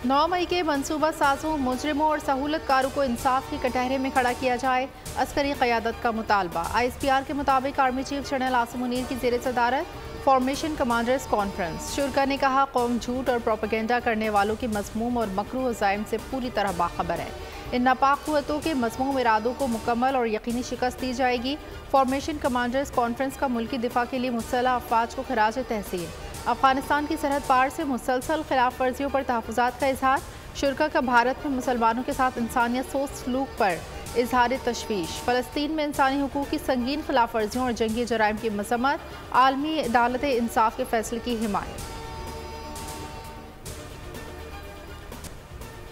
9 मई के मंसूबा साजों, मुजरिमों और सहूलतकारों को इंसाफ की कटहरे में खड़ा किया जाए, अस्करी क़यादत का मुतालबा। ISPR के मुताबिक army chief general Asim Munir की ज़ेर सदारत फॉर्मेशन कमांडर्स कॉन्फ्रेंस। शुरा ने कहा, कौम झूठ और प्रोपेगेंडा करने वालों के मज़मूम और मकरूह अज़ाइम से पूरी तरह बाखबर है। इन नापाक क़ुव्वतों के मज़मूम इरादों को मुकम्मल और यकीनी शिकस्त दी जाएगी। फॉर्मेशन कमांडर्स कॉन्फ्रेंस का मुल्की दिफा के लिए मुसल्लह अफवाज को खराज तहसीन। अफगानिस्तान की सरहद पार से मुसलसल खिलाफ वर्जियों पर तहफ़्फ़ुज़ात का इजहार। शुरा का भारत में मुसलमानों के साथ इंसानियत सोच सलूक पर इजहार तशवीश। फ़लस्तीन में इंसानी हुकूक़ की संगीन खिलाफ वर्जियों और जंगी जराइम की मज़म्मत। आलमी अदालत इंसाफ के फैसले की हिमायत।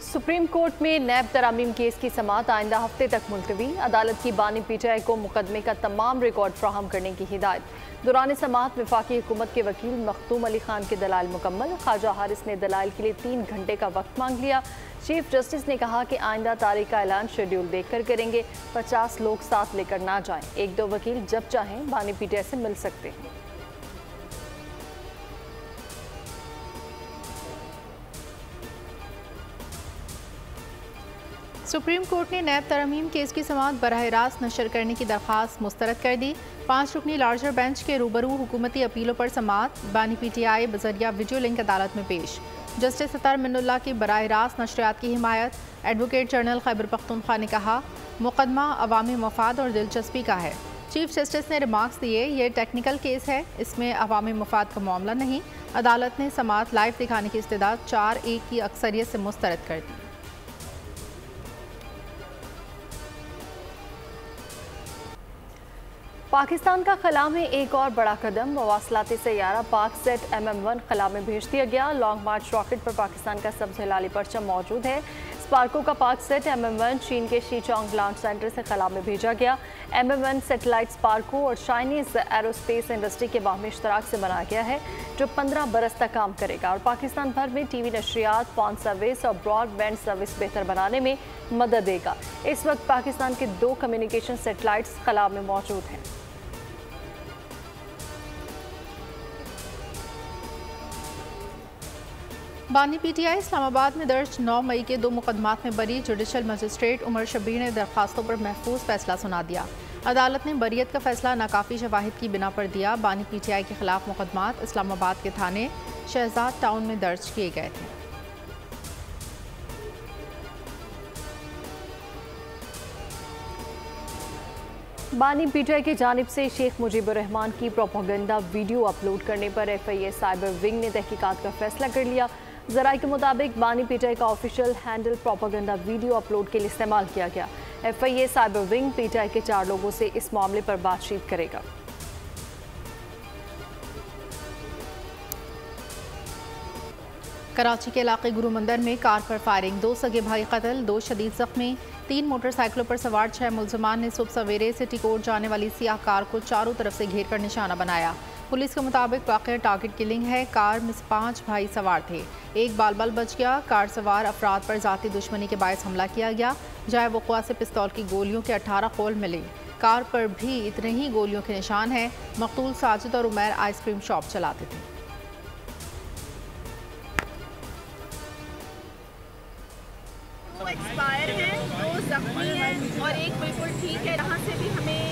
सुप्रीम कोर्ट में नैब तरमीम केस की समाअत आइंदा हफ्ते तक मुलतवी। अदालत की बानी PTI को मुकदमे का तमाम रिकॉर्ड फ्राहम करने की हिदायत। दौरान समाअत वफाकी हुकूमत के वकील मखदूम अली खान के दलाइल मुकम्मल। ख्वाजा हारिस ने दलाइल के लिए 3 घंटे का वक्त मांग लिया। चीफ जस्टिस ने कहा कि आइंदा तारीख का ऐलान शेड्यूल देखकर करेंगे। 50 लोग साथ लेकर ना जाएं। 1-2 वकील जब चाहें बानी PTI से मिल सकते हैं। सुप्रीम कोर्ट ने नैब तरमीम केस की समाअत बराह रास्त नशर करने की दरख्वास्त मुस्तरद कर दी। 5 रुकनी लार्जर बेंच के रूबरू हुकूमती अपीलों पर समाअत। बानी PTI बजरिया वीडियो लिंक अदालत में पेश। जस्टिस सत्तार मिन्नुल्लाह की बराह रास्त नशरियात की हिमायत। एडवोकेट जनरल खैबर पख्तूनख्वा ने कहा, मुकदमा अवामी मफाद और दिलचस्पी का है। चीफ जस्टिस ने रिमार्क्स दिए, ये टेक्निकल केस है, इसमें अवामी मफाद का मामला नहीं। अदालत ने समाअत लाइव दिखाने की इस्तेदाद 4-1 की अक्सरियत से मुस्तरद कर दी। पाकिस्तान का खला में एक और बड़ा कदम। मवासलाती सैयारा पाकसेट MM-1 खला में भेज दिया गया। लॉन्ग मार्च रॉकेट पर पाकिस्तान का सबसे हिलाली परचम मौजूद है। स्पार्को का पाकसेट MM-1 चीन के शीचोंग लॉन्च सेंटर से खला में भेजा गया। MM-1 सैटेलाइट स्पार्को और चाइनीज एरोस्पेस इंडस्ट्री के बाहमी इश्तराक से बनाया गया है, जो 15 बरस तक काम करेगा और पाकिस्तान भर में TV नशरियात, फोन सर्विस और ब्रॉडबैंड सर्विस बेहतर बनाने में मदद देगा। इस वक्त पाकिस्तान के 2 कम्युनिकेशन सैटेलाइट्स खला में मौजूद हैं। बानी PTI इस्लामाबाद में दर्ज 9 मई के 2 मुकदमात में बरी जुडिशल मजिस्ट्रेट उमर शब्बीर ने दरखास्तों पर महफूज फैसला सुना दिया। अदालत ने बरियत का फैसला नाकाफी शवाहिद की बिना पर दिया। बानी PTI के खिलाफ मुकदमात इस्लामाबाद के थाने शहजाद टाउन में दर्ज किए गए थे। बानी PTI की जानिब से शेख मुजीबुर रहमान की प्रोपेगेंडा वीडियो अपलोड करने पर FIA साइबर विंग ने तहकीकात का फैसला कर लिया। ज़राए के मुताबिक बानी PTI का official handle propaganda video upload के लिए इस्तेमाल किया गया। FIA साइबर विंग PTI के 4 लोगों से इस मामले पर बातचीत करेगा। कराची के इलाके गुरु मंदिर में कार पर फायरिंग, 2 सगे भाई कत्ल, 2 शदीद जख्मी। 3 मोटरसाइकिलों पर सवार 6 मुलजमान ने सुबह सवेरे सिटी कोर्ट जाने वाली सियाह कार को चारों तरफ से घेर कर निशाना बनाया। पुलिस के मुताबिक वाक़या टारगेट किलिंग है। कार में 5 भाई सवार थे, एक बाल बच गया। कार सवार अफराद पर ज़ाती दुश्मनी के बायस हमला किया गया। जाए वक़्वा से पिस्तौल की गोलियों के 18 खोल मिले। कार पर भी इतने ही गोलियों के निशान हैं। मकतूल साजिद और उमैर आइसक्रीम शॉप चलाते थे। एक्सपायर हैं, 2 जख्मी हैं और एक बिल्कुल ठीक है। यहाँ से भी हमें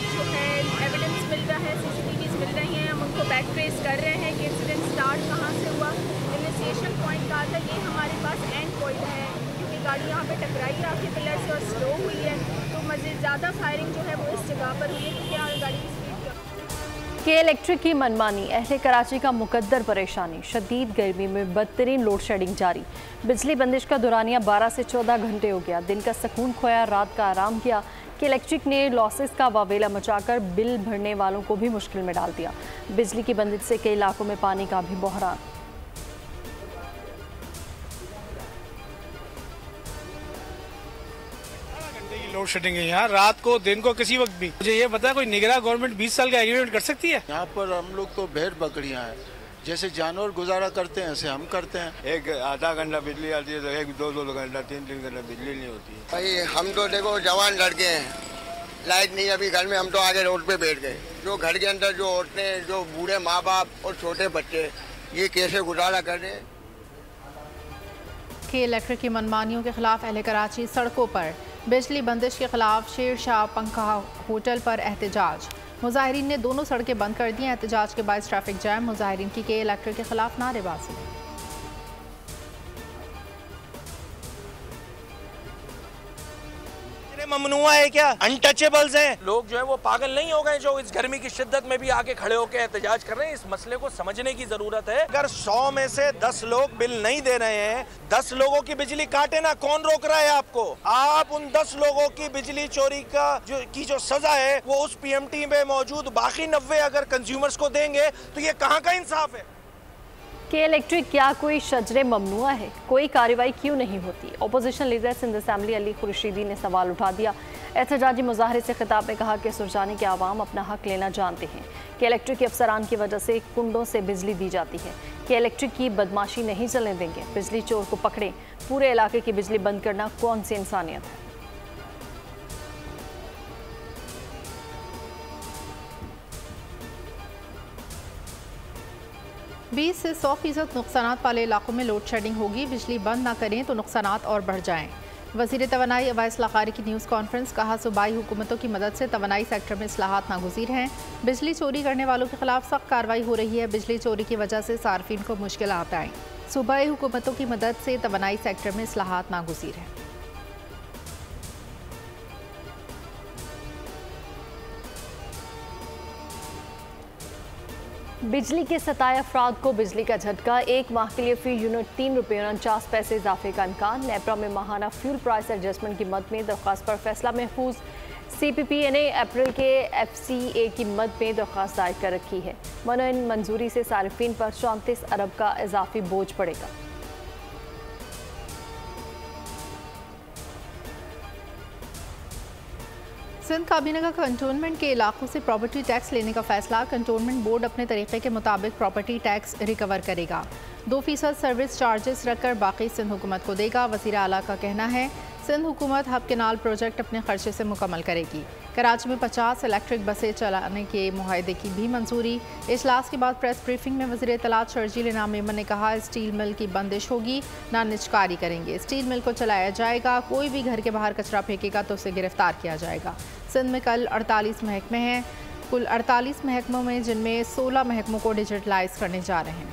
जो है एविडेंस मिल रहा है, CCTVs मिल रही हैं। हम उनको बैक ट्रेस कर रहे हैं कि इंसिडेंट स्टार्ट कहाँ से हुआ। इनिशिएशन पॉइंट कहा था, ये हमारे पास एंड पॉइंट है, क्योंकि गाड़ी यहाँ पे टकराई आके पिलर से और स्लो हुई है, तो मज़ीद ज़्यादा फायरिंग जो है वो इस जगह पर हुई है, क्योंकि यहाँ गाड़ी की के इलेक्ट्रिक की मनमानी, अहले कराची का मुकद्दर परेशानी। शदीद गर्मी में बदतरीन लोड शेडिंग जारी। बिजली बंदिश का दौरानिया 12 से 14 घंटे हो गया। दिन का सुकून खोया, रात का आराम किया। कि इलेक्ट्रिक ने लॉसेस का वावेला मचाकर बिल भरने वालों को भी मुश्किल में डाल दिया। बिजली की बंदिश से कई इलाकों में पानी का भी बहरान। लोड शेडिंग है यहाँ, रात को दिन को किसी वक्त भी। मुझे ये पता है, कोई निगरान गवर्नमेंट 20 साल का एग्रीमेंट कर सकती है? यहाँ पर हम लोग तो भेड़ बकरियाँ हैं, जैसे जानवर गुजारा करते हैं ऐसे हम करते हैं। एक आधा घंटा बिजली आती है तो 1-2 घंटा 3 घंटा बिजली नहीं होती है। भाई हम तो देखो जवान लड़के हैं, लाइट नहीं अभी घर में, हम तो आगे रोड पे बैठ गए। जो घर के अंदर जो औरतें, जो बूढ़े माँ बाप और छोटे बच्चे, ये कैसे गुजारा कर रहे हैं। के इलेक्ट्रिक की मनमानियों के खिलाफ अहले कराची सड़कों पर। बिजली बंदिश के खिलाफ शेर शाह पंखा होटल पर एहतजाज। मुजाहिरीन ने दोनों सड़कें बंद कर दी। एहतजाज के बायस ट्रैफिक जैम। मुजाहिरीन की के इलेक्ट्रिक के खिलाफ नारेबाजी। ममनुआ है क्या? अनटचेबल्स हैं लोग, जो है वो पागल नहीं हो गए जो इस गर्मी की शिद्दत में भी आके खड़े होकर एहतजाज कर रहे हैं। इस मसले को समझने की जरूरत है। अगर 100 में से 10 लोग बिल नहीं दे रहे हैं, 10 लोगों की बिजली काटे ना, कौन रोक रहा है आपको? आप उन 10 लोगों की बिजली चोरी की जो सजा है वो उस PMT में मौजूद बाकी 90 अगर कंज्यूमर्स को देंगे तो ये कहाँ का इंसाफ है? के इलेक्ट्रिक क्या कोई शजरे ममनुआ है? कोई कार्रवाई क्यों नहीं होती? Opposition leader Sindh assembly Ali Khurshidi ने सवाल उठा दिया। एहतजाजी मुजाहरे से खिताब में कहा कि सुरजानी के आवाम अपना हक लेना जानते हैं। कि इलेक्ट्रिक के अफसरान की वजह से कुंडों से बिजली दी जाती है। कि इलेक्ट्रिक की बदमाशी नहीं चलने देंगे। बिजली चोर को पकड़े। पूरे इलाके की बिजली बंद करना कौन सी इंसानियत है? 20 से 100% नुकसानात वाले इलाकों में लोड शेडिंग होगी। बिजली बंद ना करें तो नुकसानात और बढ़ जाएं। वज़ीर तवानाई अवैस लाकारी की न्यूज़ कॉन्फ्रेंस। कहा सूबाई हुकूमतों की मदद से तवानाई सेक्टर में इस्लाहात नागुज़ीर हैं। बिजली चोरी करने वालों के खिलाफ सख्त कार्रवाई हो रही है। बिजली चोरी की वजह से सार्फिन को मुश्किलात आएँ। सूबाई हुकूमतों की मदद से तवानाई सेक्टर में इस्लाहात नागुज़ीर हैं। बिजली के सताए अफराद को बिजली का झटका। 1 माह के लिए फी यूनिट 3 रुपये 49 पैसे इजाफे का इम्कान। नेपरा में माहाना फ्यूल प्राइस एडजस्टमेंट की मद में दरख्वास्त पर फैसला महफूज। CPPA ने अप्रैल के FCA की मद में दरख्वास्त दायर कर रखी है। मनोइन मंजूरी से सारिफिन पर 34 अरब का इजाफी बोझ पड़ेगा। सिंध काबीना का कंटोनमेंट के इलाकों से प्रॉपर्टी टैक्स लेने का फैसला। कंटोनमेंट बोर्ड अपने तरीके के मुताबिक प्रॉपर्टी टैक्स रिकवर करेगा। 2% सर्विस चार्जेस रखकर बाकी सिंध हुकूमत को देगा। वज़ीर आला का कहना है सिंध हुकूमत हब केनाल प्रोजेक्ट अपने खर्चे से मुकम्मल करेगी। कराची में 50 इलेक्ट्रिक बसें चलाने के मुआहदे की भी मंजूरी। इजलास के बाद प्रेस ब्रीफिंग में वज़ीर इत्तलात शर्जील इनाम मेमन ने कहा स्टील मिल की बंदिश होगी, ना निजकारी करेंगे। स्टील मिल को चलाया जाएगा। कोई भी घर के बाहर कचरा फेंकेगा तो उसे गिरफ्तार किया जाएगा। सिंध में कल 48 महकमे हैं। कुल 48 महकमों में जिनमें 16 महकमों को डिजिटलाइज करने जा रहे हैं।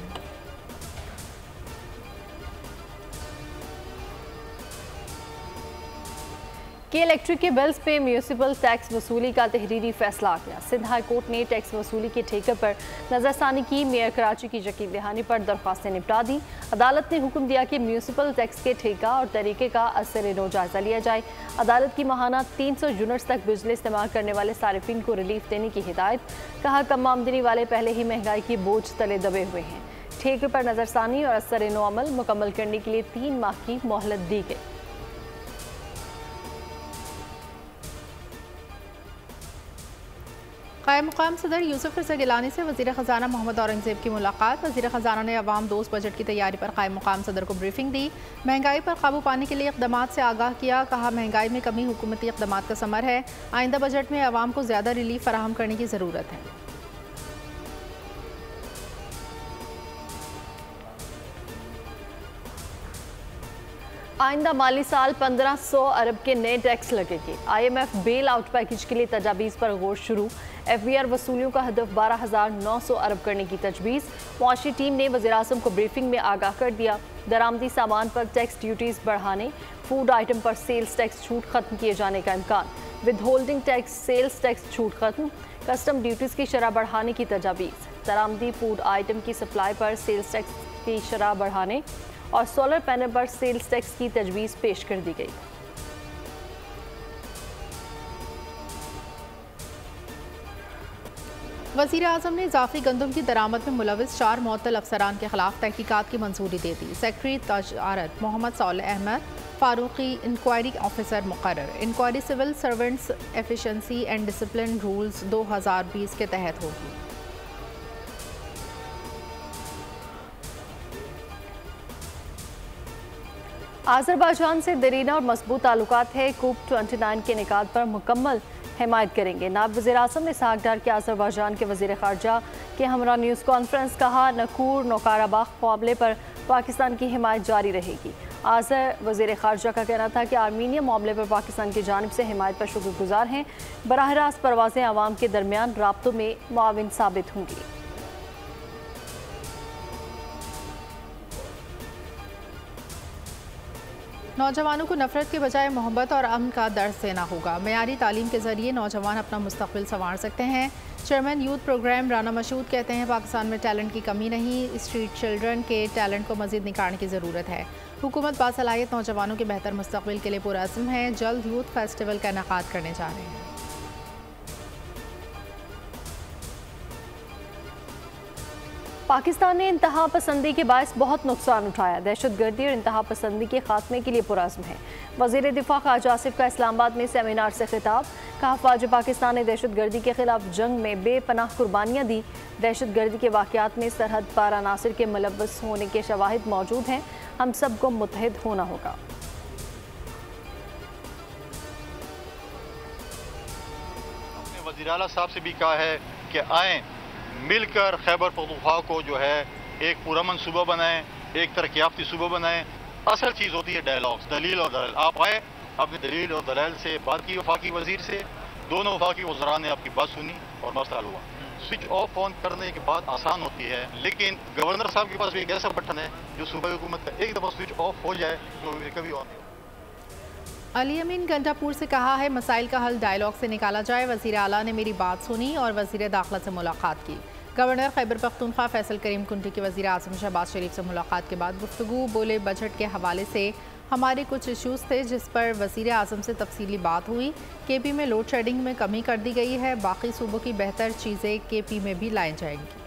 के इलेक्ट्रिक के बिल्स पे म्यूनिसिपल टैक्स वसूली का तहरीरी फैसला आ गया। सिंध हाई कोर्ट ने टैक्स वसूली के ठेके पर नजरसानी की। मेयर कराची की यकीन दहानी पर दरख्वास्तें निपटा दी। अदालत ने हुक्म दिया कि म्यूनिसिपल टैक्स के ठेका और तरीके का असर-ए-नो जायजा लिया जाए। अदालत की माहाना 300 यूनिट्स तक बिजली इस्तेमाल करने वाले सारिफिन को रिलीफ देने की हिदायत। कहा कम आमदनी वाले पहले ही महंगाई की बोझ तले दबे हुए हैं। ठेके पर नजरसानी और असर-ए-नो अमल मुकम्मल करने के लिए 3 माह की मोहलत दी गई। कायम मुकाम सदर यूसुफ रज़ा गिलानी से वज़ीर ख़जाना मोहम्मद औरंगज़ेब की मुलाकात। वज़ीर ख़जाना ने अवाम दोस्त बजट की तैयारी पर कायम मुकाम सदर को ब्रीफिंग दी। महंगाई पर काबू पाने के लिए इक़दामात से आगाह किया। कहा महंगाई में कमी हुकूमती इक़दामात का समर है। आइंदा बजट में अवाम को ज़्यादा रिलीफ फराहम करने की ज़रूरत है। आइंदा माली साल 1500 अरब के नए टैक्स लगेंगे। IMF बेल आउट पैकेज के लिए तजावीज़ पर गौर शुरू। FBR वसूलियों का हदफ 12,900 अरब करने की तजवीज़। मुआशी टीम ने वज़ीर-ए-आज़म को ब्रीफिंग में आगाह कर दिया। दरामदी सामान पर टैक्स ड्यूटीज़ बढ़ाने, फूड आइटम पर सेल्स टैक्स छूट खत्म किए जाने का इम्कान। Withholding tax, sales tax छूट खत्म। कस्टम ड्यूटीज़ की शरह बढ़ाने की तजावीज़। दरामदी फूड आइटम की सप्लाई पर सेल्स टैक्स की शरह बढ़ाने और सोलर पैनल पर सेल्स टैक्स की तजवीज़ पेश कर दी गई। वज़ीर आज़म ने इजाफी गंदम की दरामद में मुलविस 4 मुअत्तल अफसरान के खिलाफ तहकीकात की मंजूरी दे दी। सेक्रेटरी तजारत मोहम्मद सालेह अहमद फारूकी इंक्वायरी ऑफिसर मुकर्रर। Inquiry civil servants efficiency and discipline rules 2020 के तहत होगी। आज़रबाईजान से दरीना और मजबूत ताल्लुकात है। कूप 29 के निकात पर मुकम्मल हिमायत करेंगे। नायब वज़ीर-ए-आज़म ने सागदार के आज़रबाईजान के वज़ीर ख़ारजा के हमरा न्यूज़ कॉन्फ्रेंस। कहा नकूर नौकाराबाग मामले पर पाकिस्तान की हिमायत जारी रहेगी। आज़र वज़ीर ख़ारजा का कहना था कि आर्मीनिया मामले पर पाकिस्तान की जानिब से हिमायत पर शुक्रगुजार हैं। बराह रास्त परवाज़ें आवाम के दरमियान राब्तों में मुआविन साबित होंगी। नौजवानों को नफरत के बजाय मोहब्बत और अमन का दर्स देना होगा। मयारी तालीम के जरिए नौजवान अपना मुस्तकबिल संवार सकते हैं। Chairman youth programme Rana Mashhood कहते हैं पाकिस्तान में टैलेंट की कमी नहीं, स्ट्रीट चिल्ड्रन के टैलेंट को मज़ीद निखारने की ज़रूरत है। हुकूमत बासलाहियत नौजवानों के बेहतर मुस्तकबिल के लिए पुरअज़्म है। जल्द यूथ फेस्टिवल का इनेकाद करने जा रहे हैं। पाकिस्तान ने इंतहा पसंदी के बायस बहुत नुकसान उठाया। दहशत गर्दी और इंतहा पसंदी के खात्मे के लिए पुरअज़्म है। वज़ीर दिफा ख़ाजा आसिफ का इस्लामाबाद में सेमिनार से खिताब। कहा फ़ौज पाकिस्तान ने दहशत गर्दी के खिलाफ जंग में बेपनाह कुर्बानियाँ दी। दहशत गर्दी के वाक़यात में सरहद पार अनासिर के मुलव्वस होने के शवाहिद मौजूद हैं। हम सबको मुत्तहिद होना होगा। अपने वज़ीर आला साहब से भी कहा है कि आएँ मिलकर खैबर पख्तूनख्वा को जो है एक पुरअमन सूबा बनाएं, एक तरक्याफ्ती सूबा बनाएं। असल चीज़ होती है डायलॉग्स, दलील और दलाल। आप आए, अपने दलील और दलाल से बात की वफाकी वजीर से, दोनों वफाकी वज़रा ने आपकी बात सुनी और मसला हल हुआ। स्विच ऑफ ऑन करने के बाद आसान होती है, लेकिन गवर्नर साहब के पास भी एक ऐसा बटन है जो सूबाई हुकूमत का एक दफ़ा स्विच ऑफ हो जाए तो कभी ऑन नहीं होगा। अली अमीन गंडापुर से कहा है मसाइल का हल डायलॉग से निकाला जाए। वज़ीर आला ने मेरी बात सुनी और वज़ीर दाखिला से मुलाकात की। गवर्नर खैबर पख्तूनख्वा फैसल करीम कुंटी की वज़ीर आज़म शहबाज शरीफ से मुलाकात के बाद गुफ्तगू। बोले बजट के हवाले से हमारे कुछ इशूज़ थे जिस पर वज़ीर आज़म से तफसीली बात हुई। केपी में लोड शेडिंग में कमी कर दी गई है। बाकी सूबों की बेहतर चीज़ें केपी में भी लाई जाएंगी।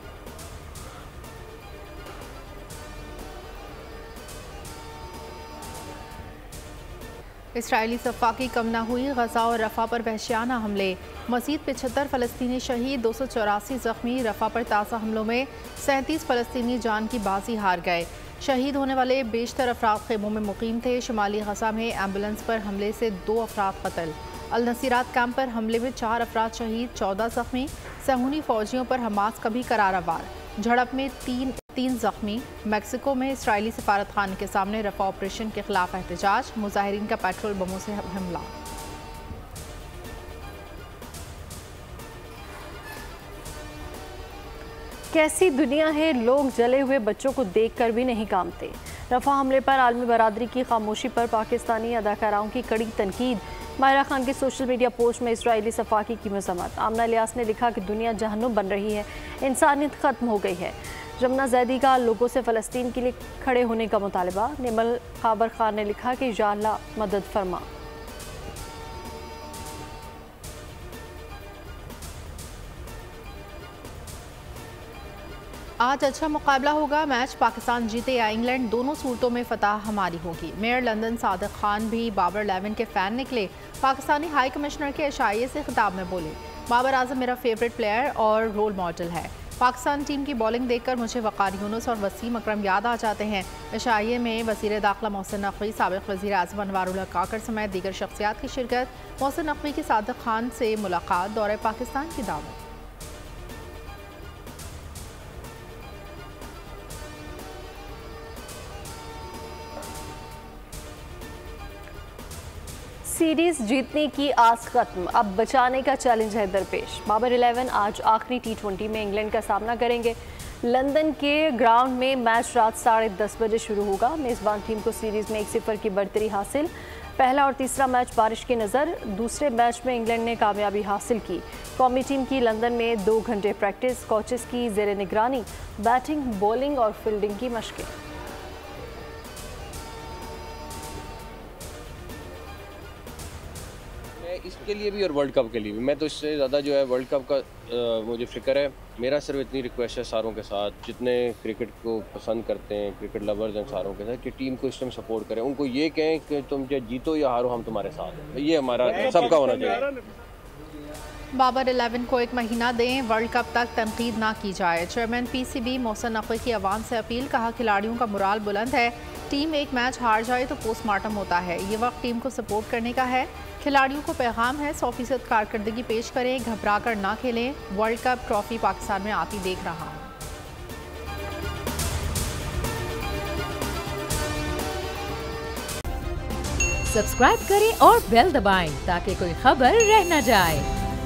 इसराइली सफ़ाकी कम न हुई। गज़ा और रफ़ा पर वहशियाना हमले। मज़ीद 75 फ़लस्तीनी शहीद, 284 ज़ख्मी। रफ़ा पर ताज़ा हमलों में 37 फ़लस्तीनी जान की बाजी हार गए। शहीद होने वाले बेशतर अफराद खेमों में मुकीम थे। शुमाली गज़ा में एम्बुलेंस पर हमले से 2 अफराद कत्ल। अल नसीरात कैंप पर हमले में 4 अफराद शहीद, 14 ज़ख्मी। सहूनी फ़ौजियों पर हमास का भी करारा वार। झड़प में 3 ज़ख्मी। मैक्सिको में इसराइली सफारत खाने के सामने रफ़ा ऑपरेशन के खिलाफ एहतजाज। मुजाहिरीन का पेट्रोल बमों से हमला। कैसी दुनिया है, लोग जले हुए बच्चों को देखकर भी नहीं कांपते। रफ़ा हमले पर आलमी बरादरी की खामोशी पर पाकिस्तानी अदाकाराओं की कड़ी तनकीद। माहिरा खान के सोशल मीडिया पोस्ट में इसराइली सफाकी की मज़म्मत। आमना इलियास ने लिखा कि दुनिया जहन्नुम बन रही है, इंसानियत ख़त्म हो गई है। जमुना जैदी का लोगों से फ़लस्तीन के लिए खड़े होने का मुतालबा। निमल खाबर खान ने लिखा कि या अल्लाह मदद फरमा। आज अच्छा मुकाबला होगा। मैच पाकिस्तान जीते या इंग्लैंड, दोनों सूरतों में फतह हमारी होगी। मेयर लंदन सादिक खान भी बाबर 11 के फ़ैन निकले। पाकिस्तानी हाई कमिश्नर के एशाइये से खिताब में बोले, बाबर आजम मेरा फेवरेट प्लेयर और रोल मॉडल है। पाकिस्तान टीम की बॉलिंग देखकर मुझे वक़ार यूनुस और वसीम अकरम याद आ जाते हैं। एशाइये में वज़ीर दाखिला मोहसिन नकवी, साबिक़ वज़ीर आज़म अनवारुल्लाह काकर समेत दीगर शख्सियात की शिरकत। मोहसिन नकवी की सादिक खान से मुलाकात, दौरे पाकिस्तान की दावत। सीरीज जीतने की आस खत्म, अब बचाने का चैलेंज है दरपेश। बाबर 11 आज आखिरी T20 में इंग्लैंड का सामना करेंगे। लंदन के ग्राउंड में मैच रात 10:30 बजे शुरू होगा। मेज़बान टीम को सीरीज में 1-0 की बढ़तरी हासिल। पहला और तीसरा मैच बारिश की नज़र। दूसरे मैच में इंग्लैंड ने कामयाबी हासिल की। कौमी टीम की लंदन में 2 घंटे प्रैक्टिस, कोचेस की ज़ेर निगरानी, बैटिंग, बॉलिंग और फील्डिंग की मशकें। इसके लिए भी और वर्ल्ड कप के लिए भी, मैं तो इससे ज़्यादा जो है वर्ल्ड कप का मुझे फ़िक्र है। मेरा सिर्फ इतनी रिक्वेस्ट है सारों के साथ, जितने क्रिकेट को पसंद करते हैं, क्रिकेट लवर्स हैं, सारों के साथ कि टीम को इस टाइम सपोर्ट करें। उनको ये कहें कि तुम चाहे जीतो या हारो हम तुम्हारे साथ हैं। ये हमारा सबका होना चाहिए। बाबर 11 को 1 महीना दें, वर्ल्ड कप तक तनकीद ना की जाए। चेयरमैन PCB मोहसिन नकवी की आवाम से अपील। कहा खिलाड़ियों का मुराल बुलंद है, टीम एक मैच हार जाए तो पोस्टमार्टम होता है, ये वक्त टीम को सपोर्ट करने का है। खिलाड़ियों को पैगाम है 100% कारकर्दगी पेश करें, घबरा कर ना खेलें। वर्ल्ड कप ट्रॉफी पाकिस्तान में आती देख रहा हूँ। सब्सक्राइब करें और बेल दबाएं ताकि कोई खबर रह न जाए।